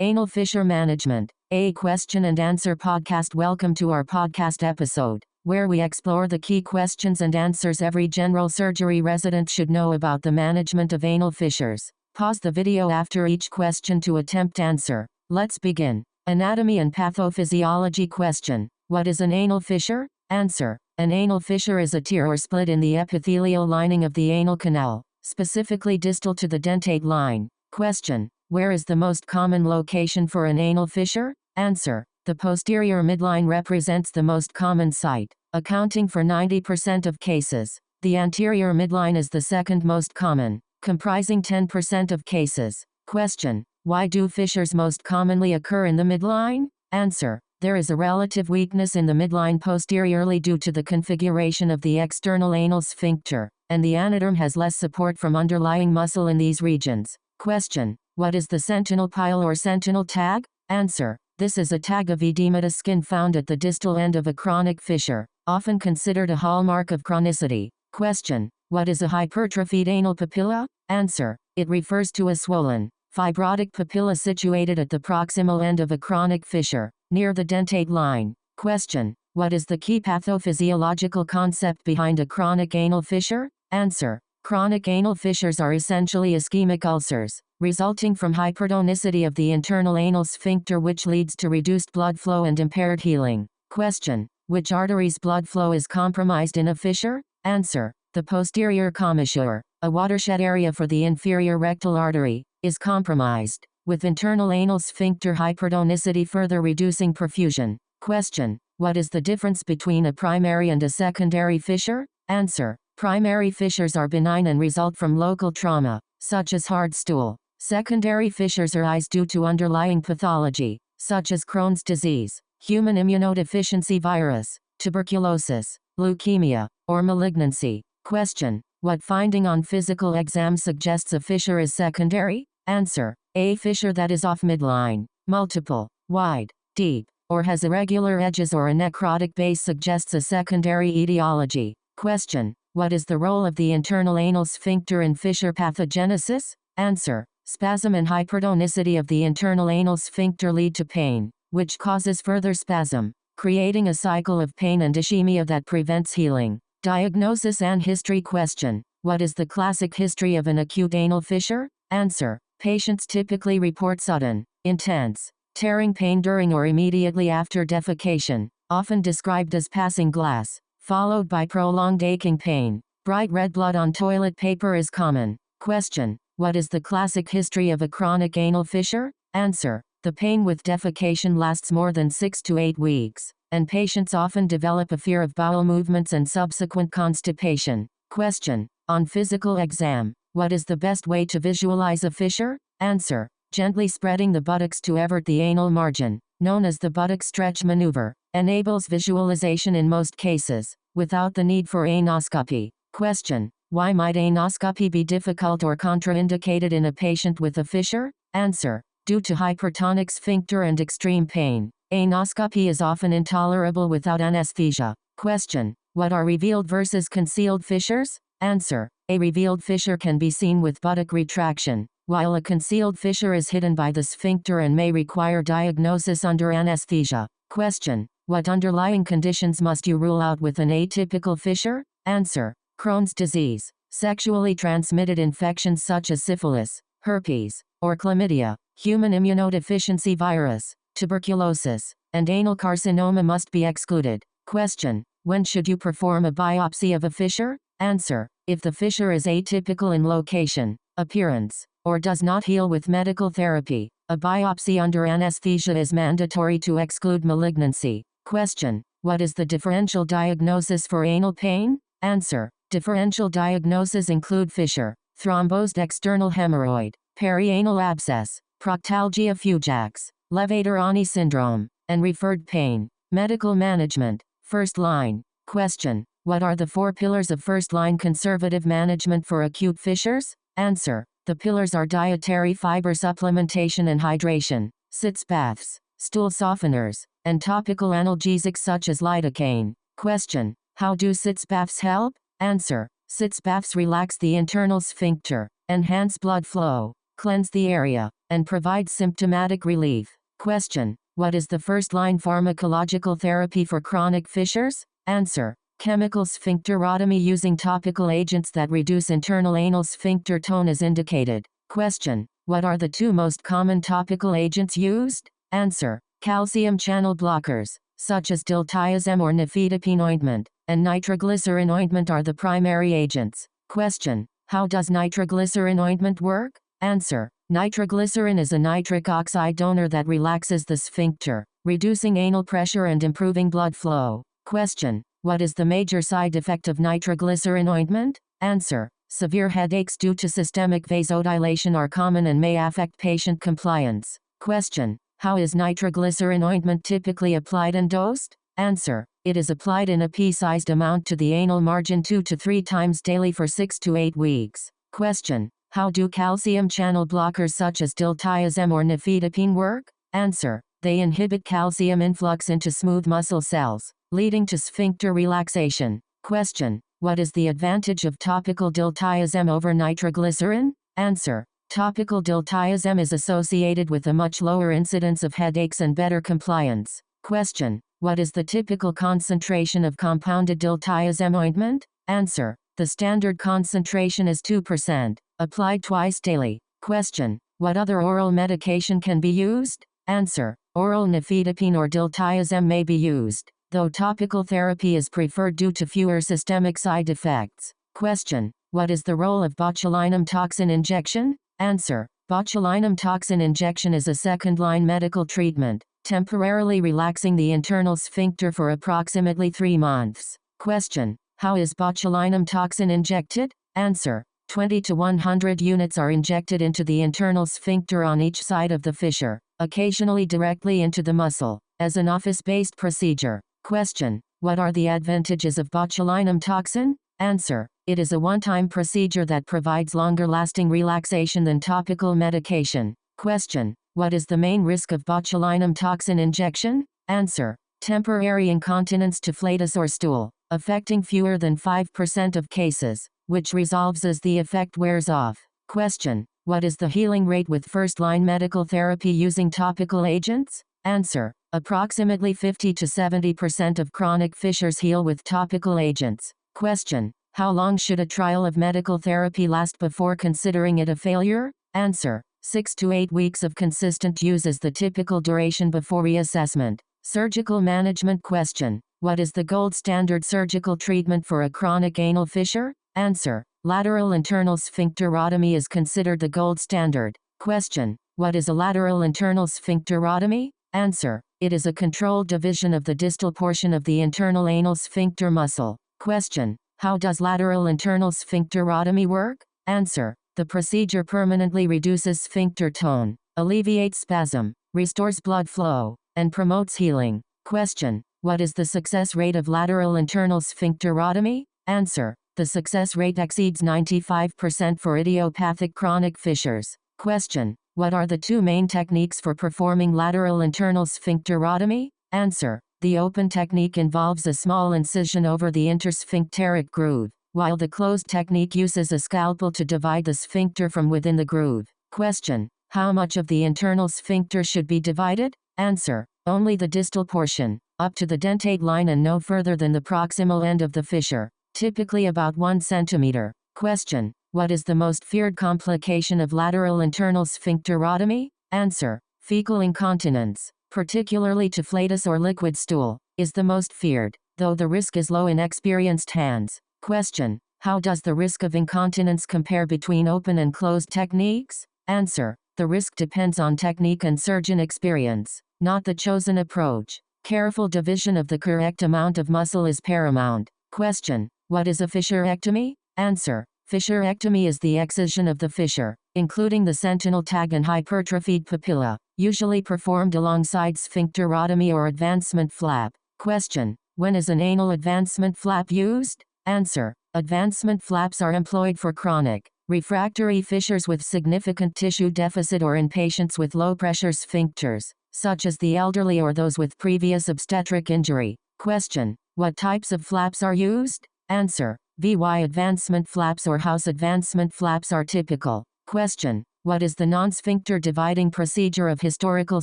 Anal fissure management, a question and answer podcast. Welcome to our podcast episode, where we explore the key questions and answers every general surgery resident should know about the management of anal fissures. Pause the video after each question to attempt answer. Let's begin. Anatomy and pathophysiology question. What is an anal fissure? Answer. An anal fissure is a tear or split in the epithelial lining of the anal canal, specifically distal to the dentate line. Question. Where is the most common location for an anal fissure? Answer. The posterior midline represents the most common site, accounting for 90% of cases. The anterior midline is the second most common, comprising 10% of cases. Question. Why do fissures most commonly occur in the midline? Answer. There is a relative weakness in the midline posteriorly due to the configuration of the external anal sphincter, and the anoderm has less support from underlying muscle in these regions. Question. What is the sentinel pile or sentinel tag? Answer. This is a tag of edematous skin found at the distal end of a chronic fissure, often considered a hallmark of chronicity. Question. What is a hypertrophied anal papilla? Answer. It refers to a swollen, fibrotic papilla situated at the proximal end of a chronic fissure, near the dentate line. Question. What is the key pathophysiological concept behind a chronic anal fissure? Answer. Chronic anal fissures are essentially ischemic ulcers, resulting from hypertonicity of the internal anal sphincter, which leads to reduced blood flow and impaired healing. Question. Which artery's blood flow is compromised in a fissure? Answer. The posterior commissure, a watershed area for the inferior rectal artery, is compromised, with internal anal sphincter hypertonicity further reducing perfusion. Question. What is the difference between a primary and a secondary fissure? Answer. Primary fissures are benign and result from local trauma, such as hard stool. Secondary fissures arise due to underlying pathology, such as Crohn's disease, human immunodeficiency virus, tuberculosis, leukemia, or malignancy. Question. What finding on physical exam suggests a fissure is secondary? Answer. A fissure that is off midline, multiple, wide, deep, or has irregular edges or a necrotic base suggests a secondary etiology. Question. What is the role of the internal anal sphincter in fissure pathogenesis? Answer. Spasm and hypertonicity of the internal anal sphincter lead to pain, which causes further spasm, creating a cycle of pain and ischemia that prevents healing. Diagnosis and history question. What is the classic history of an acute anal fissure? Answer. Patients typically report sudden, intense, tearing pain during or immediately after defecation, often described as passing glass, followed by prolonged aching pain. Bright red blood on toilet paper is common. Question. What is the classic history of a chronic anal fissure? Answer. The pain with defecation lasts more than 6 to 8 weeks, and patients often develop a fear of bowel movements and subsequent constipation. Question. On physical exam, what is the best way to visualize a fissure? Answer. Gently spreading the buttocks to evert the anal margin, known as the buttock stretch maneuver, enables visualization in most cases, without the need for anoscopy. Question. Why might anoscopy be difficult or contraindicated in a patient with a fissure? Answer. Due to hypertonic sphincter and extreme pain, anoscopy is often intolerable without anesthesia. Question. What are revealed versus concealed fissures? Answer. A revealed fissure can be seen with buttock retraction, while a concealed fissure is hidden by the sphincter and may require diagnosis under anesthesia. Question. What underlying conditions must you rule out with an atypical fissure? Answer. Crohn's disease, sexually transmitted infections such as syphilis, herpes, or chlamydia, human immunodeficiency virus, tuberculosis, and anal carcinoma must be excluded. Question. When should you perform a biopsy of a fissure? Answer. If the fissure is atypical in location, appearance, or does not heal with medical therapy, a biopsy under anesthesia is mandatory to exclude malignancy. Question. What is the differential diagnosis for anal pain? Answer. Differential diagnoses include fissure, thrombosed external hemorrhoid, perianal abscess, proctalgia fugax, Levator-Ani syndrome, and referred pain. Medical management. First line. Question. What are the 4 pillars of first-line conservative management for acute fissures? Answer. The pillars are dietary fiber supplementation and hydration, sitz baths, stool softeners, and topical analgesics such as lidocaine. Question. How do sitz baths help? Answer. Sitz baths relax the internal sphincter, enhance blood flow, cleanse the area, and provide symptomatic relief. Question: what is the first-line pharmacological therapy for chronic fissures? Answer: chemical sphincterotomy using topical agents that reduce internal anal sphincter tone is indicated. Question: what are the two most common topical agents used? Answer: calcium channel blockers, such as diltiazem or nifedipine ointment, and nitroglycerin ointment are the primary agents. Question: how does nitroglycerin ointment work? Answer: nitroglycerin is a nitric oxide donor that relaxes the sphincter, reducing anal pressure and improving blood flow. Question: what is the major side effect of nitroglycerin ointment? Answer: severe headaches due to systemic vasodilation are common and may affect patient compliance. Question: how is nitroglycerin ointment typically applied and dosed? Answer: it is applied in a pea-sized amount to the anal margin 2 to 3 times daily for 6 to 8 weeks. Question: how do calcium channel blockers such as diltiazem or nifedipine work? Answer: they inhibit calcium influx into smooth muscle cells, leading to sphincter relaxation. Question: what is the advantage of topical diltiazem over nitroglycerin? Answer: topical diltiazem is associated with a much lower incidence of headaches and better compliance. Question: what is the typical concentration of compounded diltiazem ointment? Answer: the standard concentration is 2%, applied twice daily. Question: what other oral medication can be used? Answer: oral nifedipine or diltiazem may be used, though topical therapy is preferred due to fewer systemic side effects. Question: what is the role of botulinum toxin injection? Answer: botulinum toxin injection is a second-line medical treatment, temporarily relaxing the internal sphincter for approximately 3 months. Question: how is botulinum toxin injected? Answer: 20 to 100 units are injected into the internal sphincter on each side of the fissure, occasionally directly into the muscle, as an office-based procedure. Question: what are the advantages of botulinum toxin? Answer: it is a one-time procedure that provides longer-lasting relaxation than topical medication. Question: what is the main risk of botulinum toxin injection? Answer: temporary incontinence to flatus or stool, affecting fewer than 5% of cases, which resolves as the effect wears off. Question: what is the healing rate with first-line medical therapy using topical agents? Answer: approximately 50 to 70% of chronic fissures heal with topical agents. Question: how long should a trial of medical therapy last before considering it a failure? Answer: 6 to 8 weeks of consistent use is the typical duration before reassessment. Surgical management. Question: what is the gold standard surgical treatment for a chronic anal fissure? Answer: lateral internal sphincterotomy is considered the gold standard. Question: what is a lateral internal sphincterotomy? Answer: it is a controlled division of the distal portion of the internal anal sphincter muscle. Question: how does lateral internal sphincterotomy work? Answer: the procedure permanently reduces sphincter tone, alleviates spasm, restores blood flow, and promotes healing. Question: what is the success rate of lateral internal sphincterotomy? Answer: the success rate exceeds 95% for idiopathic chronic fissures. Question: what are the two main techniques for performing lateral internal sphincterotomy? Answer: the open technique involves a small incision over the intersphincteric groove, while the closed technique uses a scalpel to divide the sphincter from within the groove. Question: how much of the internal sphincter should be divided? Answer: only the distal portion, up to the dentate line and no further than the proximal end of the fissure, typically about 1 centimeter. Question: what is the most feared complication of lateral internal sphincterotomy? Answer: fecal incontinence, particularly to flatus or liquid stool, is the most feared, though the risk is low in experienced hands. Question: how does the risk of incontinence compare between open and closed techniques? Answer: the risk depends on technique and surgeon experience, not the chosen approach. Careful division of the correct amount of muscle is paramount. Question: what is a fissurectomy? Answer: fissurectomy is the excision of the fissure, including the sentinel tag and hypertrophied papilla, usually performed alongside sphincterotomy or advancement flap. Question: when is an anal advancement flap used? Answer: advancement flaps are employed for chronic, refractory fissures with significant tissue deficit or in patients with low-pressure sphincters, such as the elderly or those with previous obstetric injury. Question: what types of flaps are used? Answer: VY advancement flaps or house advancement flaps are typical. Question: What is the non-sphincter dividing procedure of historical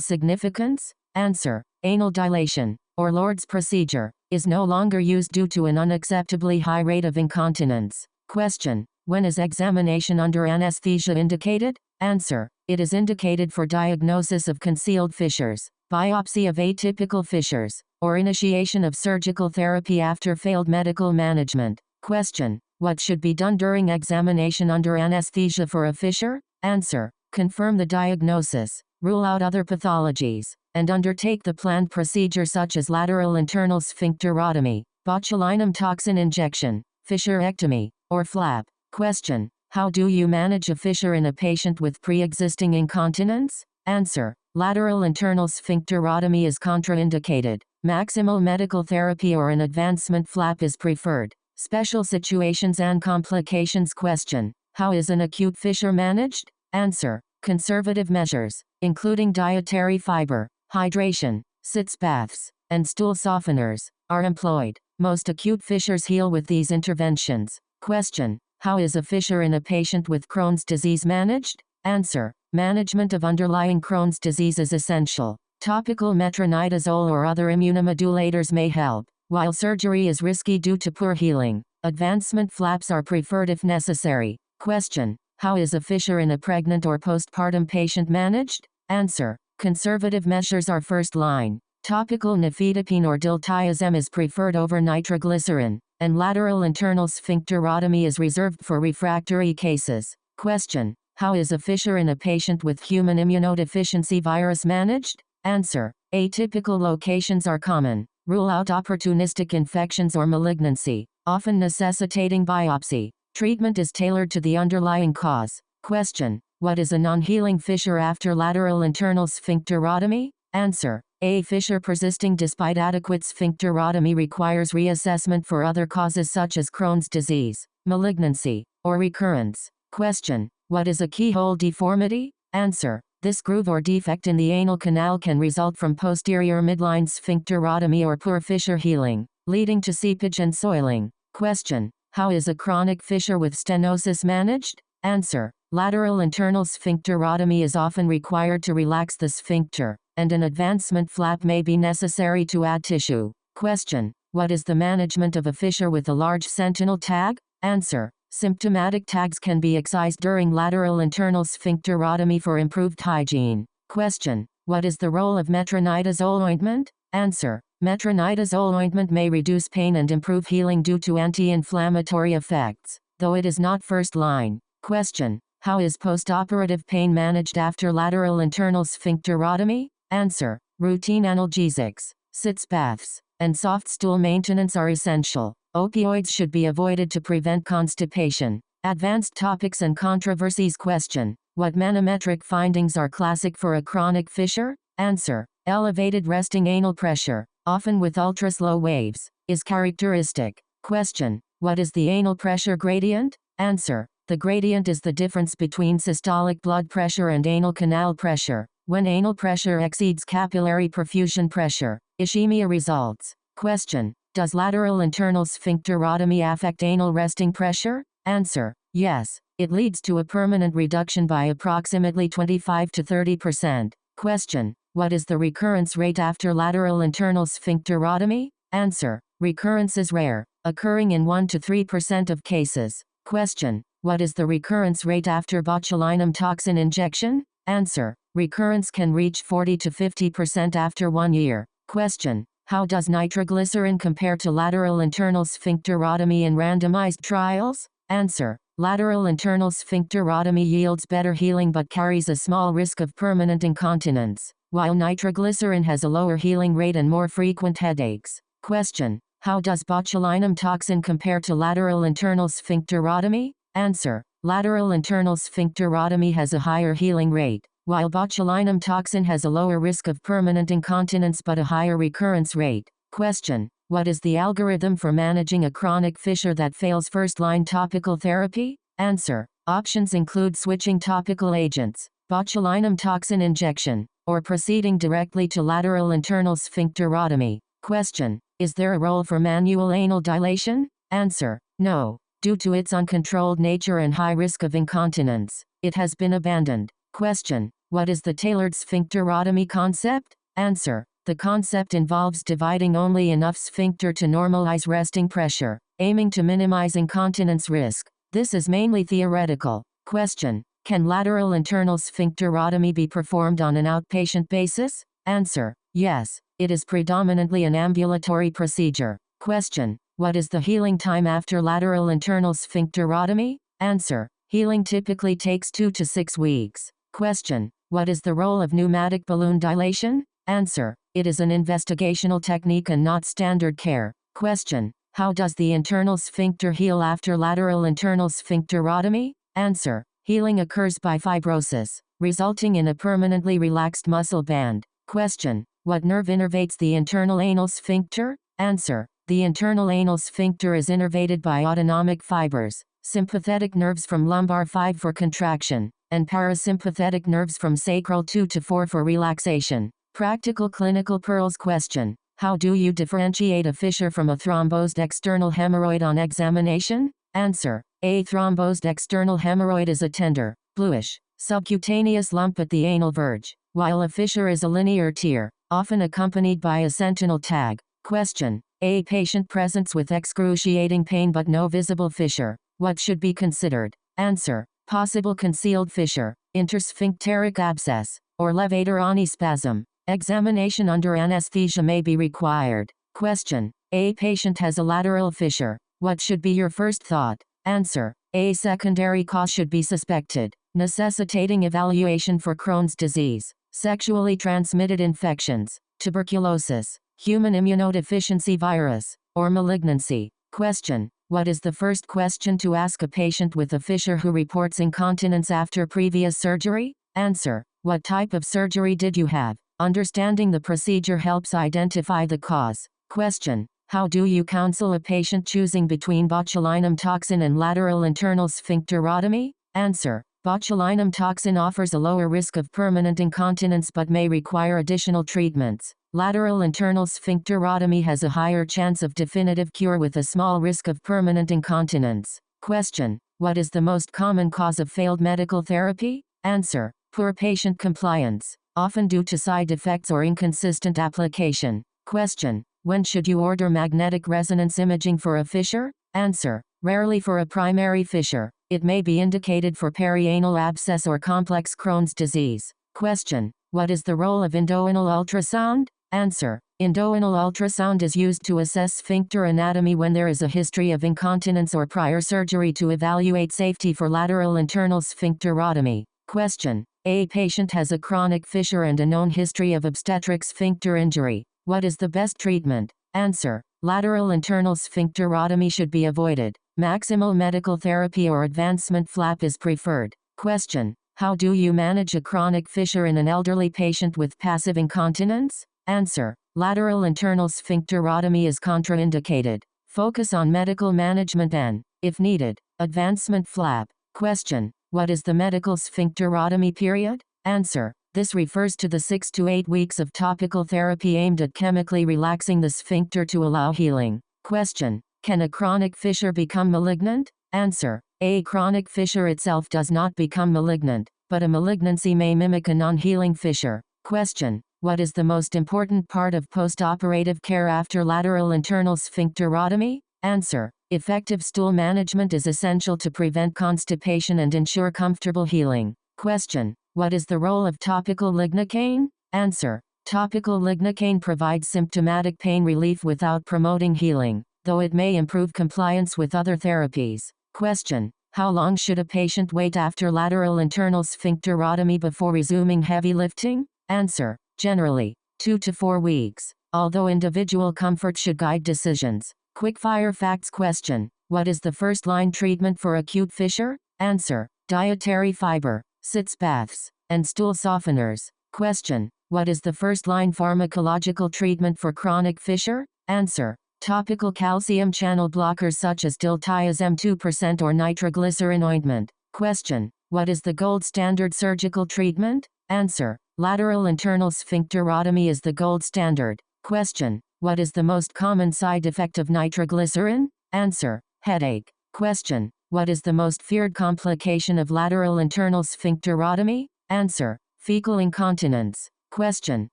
significance? Answer. Anal dilation, or Lord's procedure, is no longer used due to an unacceptably high rate of incontinence. Question. When is examination under anesthesia indicated? Answer. It is indicated for diagnosis of concealed fissures, biopsy of atypical fissures, or initiation of surgical therapy after failed medical management. Question. What should be done during examination under anesthesia for a fissure? Answer. Confirm the diagnosis, rule out other pathologies, and undertake the planned procedure such as lateral internal sphincterotomy, botulinum toxin injection, fissurectomy, or flap. Question. How do you manage a fissure in a patient with pre-existing incontinence? Answer. Lateral internal sphincterotomy is contraindicated. Maximal medical therapy or an advancement flap is preferred. Special situations and complications. Question. How is an acute fissure managed? Answer. Conservative measures, including dietary fiber, hydration, sitz baths, and stool softeners, are employed. Most acute fissures heal with these interventions. Question. How is a fissure in a patient with Crohn's disease managed? Answer. Management of underlying Crohn's disease is essential. Topical metronidazole or other immunomodulators may help. While surgery is risky due to poor healing, advancement flaps are preferred if necessary. Question. How is a fissure in a pregnant or postpartum patient managed? Answer. Conservative measures are first line. Topical nifedipine or diltiazem is preferred over nitroglycerin, and lateral internal sphincterotomy is reserved for refractory cases. Question. How is a fissure in a patient with human immunodeficiency virus managed? Answer. Atypical locations are common. Rule out opportunistic infections or malignancy, often necessitating biopsy. Treatment is tailored to the underlying cause. Question. What is a non-healing fissure after lateral internal sphincterotomy? Answer. A fissure persisting despite adequate sphincterotomy requires reassessment for other causes such as Crohn's disease, malignancy, or recurrence. Question. What is a keyhole deformity? Answer. This groove or defect in the anal canal can result from posterior midline sphincterotomy or poor fissure healing, leading to seepage and soiling. Question. How is a chronic fissure with stenosis managed? Answer. Lateral internal sphincterotomy is often required to relax the sphincter, and an advancement flap may be necessary to add tissue. Question. What is the management of a fissure with a large sentinel tag? Answer. Symptomatic tags can be excised during lateral internal sphincterotomy for improved hygiene. Question. What is the role of metronidazole ointment? Answer. Metronidazole ointment may reduce pain and improve healing due to anti-inflammatory effects, though it is not first line. Question. How is postoperative pain managed after lateral internal sphincterotomy? Answer. Routine analgesics, sitz baths, and soft stool maintenance are essential. Opioids should be avoided to prevent constipation. Advanced topics and controversies. Question. What manometric findings are classic for a chronic fissure? Answer. Elevated resting anal pressure, often with ultra-slow waves, is characteristic. Question. What is the anal pressure gradient? Answer. The gradient is the difference between systolic blood pressure and anal canal pressure. When anal pressure exceeds capillary perfusion pressure, ischemia results. Question. Does lateral internal sphincterotomy affect anal resting pressure? Answer. Yes. It leads to a permanent reduction by approximately 25 to 30%. Question. What is the recurrence rate after lateral internal sphincterotomy? Answer. Recurrence is rare, occurring in 1 to 3% of cases. Question. What is the recurrence rate after botulinum toxin injection? Answer. Recurrence can reach 40 to 50% after 1 year. Question. How does nitroglycerin compare to lateral internal sphincterotomy in randomized trials? Answer. Lateral internal sphincterotomy yields better healing but carries a small risk of permanent incontinence, while nitroglycerin has a lower healing rate and more frequent headaches. Question. How does botulinum toxin compare to lateral internal sphincterotomy? Answer. Lateral internal sphincterotomy has a higher healing rate, while botulinum toxin has a lower risk of permanent incontinence but a higher recurrence rate. Question. What is the algorithm for managing a chronic fissure that fails first-line topical therapy? Answer. Options include switching topical agents, botulinum toxin injection, or proceeding directly to lateral internal sphincterotomy. Question. Is there a role for manual anal dilation? Answer. No, due to its uncontrolled nature and high risk of incontinence. It has been abandoned. Question. What is the tailored sphincterotomy concept? Answer. The concept involves dividing only enough sphincter to normalize resting pressure, aiming to minimize incontinence risk. This is mainly theoretical. Question. Can lateral internal sphincterotomy be performed on an outpatient basis? Answer. Yes. It is predominantly an ambulatory procedure. Question. What is the healing time after lateral internal sphincterotomy? Answer. Healing typically takes 2 to 6 weeks. Question. What is the role of pneumatic balloon dilation? Answer. It is an investigational technique and not standard care. Question. How does the internal sphincter heal after lateral internal sphincterotomy? Answer. Healing occurs by fibrosis, resulting in a permanently relaxed muscle band. Question. What nerve innervates the internal anal sphincter? Answer. The internal anal sphincter is innervated by autonomic fibers, sympathetic nerves from lumbar 5 for contraction, and parasympathetic nerves from sacral 2 to 4 for relaxation. Practical clinical pearls. Question. How do you differentiate a fissure from a thrombosed external hemorrhoid on examination? Answer. A thrombosed external hemorrhoid is a tender, bluish, subcutaneous lump at the anal verge, while a fissure is a linear tear, often accompanied by a sentinel tag. Question. A patient presents with excruciating pain but no visible fissure. What should be considered? Answer. Possible concealed fissure, intersphincteric abscess, or levator ani spasm. Examination under anesthesia may be required. Question. A patient has a lateral fissure. What should be your first thought? Answer. A secondary cause should be suspected, necessitating evaluation for Crohn's disease, sexually transmitted infections, tuberculosis, human immunodeficiency virus, or malignancy. Question. What is the first question to ask a patient with a fissure who reports incontinence after previous surgery? Answer. What type of surgery did you have? Understanding the procedure helps identify the cause. Question. How do you counsel a patient choosing between botulinum toxin and lateral internal sphincterotomy? Answer. Botulinum toxin offers a lower risk of permanent incontinence but may require additional treatments. Lateral internal sphincterotomy has a higher chance of definitive cure with a small risk of permanent incontinence. Question. What is the most common cause of failed medical therapy? Answer. Poor patient compliance, often due to side effects or inconsistent application. Question. When should you order magnetic resonance imaging for a fissure? Answer. Rarely for a primary fissure. It may be indicated for perianal abscess or complex Crohn's disease. Question. What is the role of endoanal ultrasound? Answer. Endoanal ultrasound is used to assess sphincter anatomy when there is a history of incontinence or prior surgery to evaluate safety for lateral internal sphincterotomy. Question. A patient has a chronic fissure and a known history of obstetric sphincter injury. What is the best treatment? Answer. Lateral internal sphincterotomy should be avoided. Maximal medical therapy or advancement flap is preferred. Question. How do you manage a chronic fissure in an elderly patient with passive incontinence? Answer. Lateral internal sphincterotomy is contraindicated. Focus on medical management and, if needed, advancement flap. Question. What is the medical sphincterotomy period? Answer. This refers to the 6 to 8 weeks of topical therapy aimed at chemically relaxing the sphincter to allow healing. Question. Can a chronic fissure become malignant? Answer. A chronic fissure itself does not become malignant, but a malignancy may mimic a non-healing fissure. Question. What is the most important part of postoperative care after lateral internal sphincterotomy? Answer. Effective stool management is essential to prevent constipation and ensure comfortable healing. Question. What is the role of topical lignocaine? Answer. Topical lignocaine provides symptomatic pain relief without promoting healing, though it may improve compliance with other therapies. Question. How long should a patient wait after lateral internal sphincterotomy before resuming heavy lifting? Answer. Generally, 2 to 4 weeks, although individual comfort should guide decisions. Quickfire facts. Question. What is the first-line treatment for acute fissure? Answer. Dietary fiber, sitz baths, and stool softeners. Question. What is the first-line pharmacological treatment for chronic fissure? Answer. Topical calcium channel blockers such as diltiazem 2% or nitroglycerin ointment. Question. What is the gold standard surgical treatment? Answer. Lateral internal sphincterotomy is the gold standard. Question. What is the most common side effect of nitroglycerin? Answer. Headache. Question. What is the most feared complication of lateral internal sphincterotomy? Answer. Fecal incontinence. Question.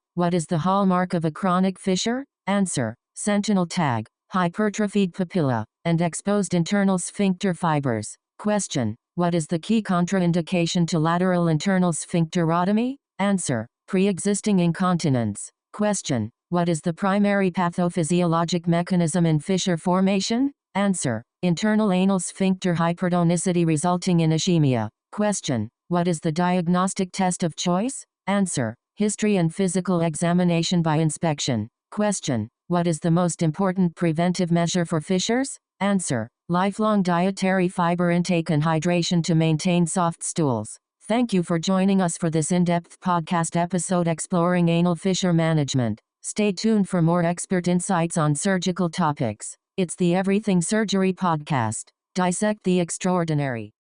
What is the hallmark of a chronic fissure? Answer. Sentinel tag, hypertrophied papilla, and exposed internal sphincter fibers. Question. What is the key contraindication to lateral internal sphincterotomy? Answer. Pre-existing incontinence. Question. What is the primary pathophysiologic mechanism in fissure formation? Answer. Internal anal sphincter hypertonicity resulting in ischemia. Question. What is the diagnostic test of choice? Answer. History and physical examination by inspection. Question. What is the most important preventive measure for fissures? Answer. Lifelong dietary fiber intake and hydration to maintain soft stools. Thank you for joining us for this in-depth podcast episode exploring anal fissure management. Stay tuned for more expert insights on surgical topics. It's the Everything Surgery Podcast. Dissect the extraordinary.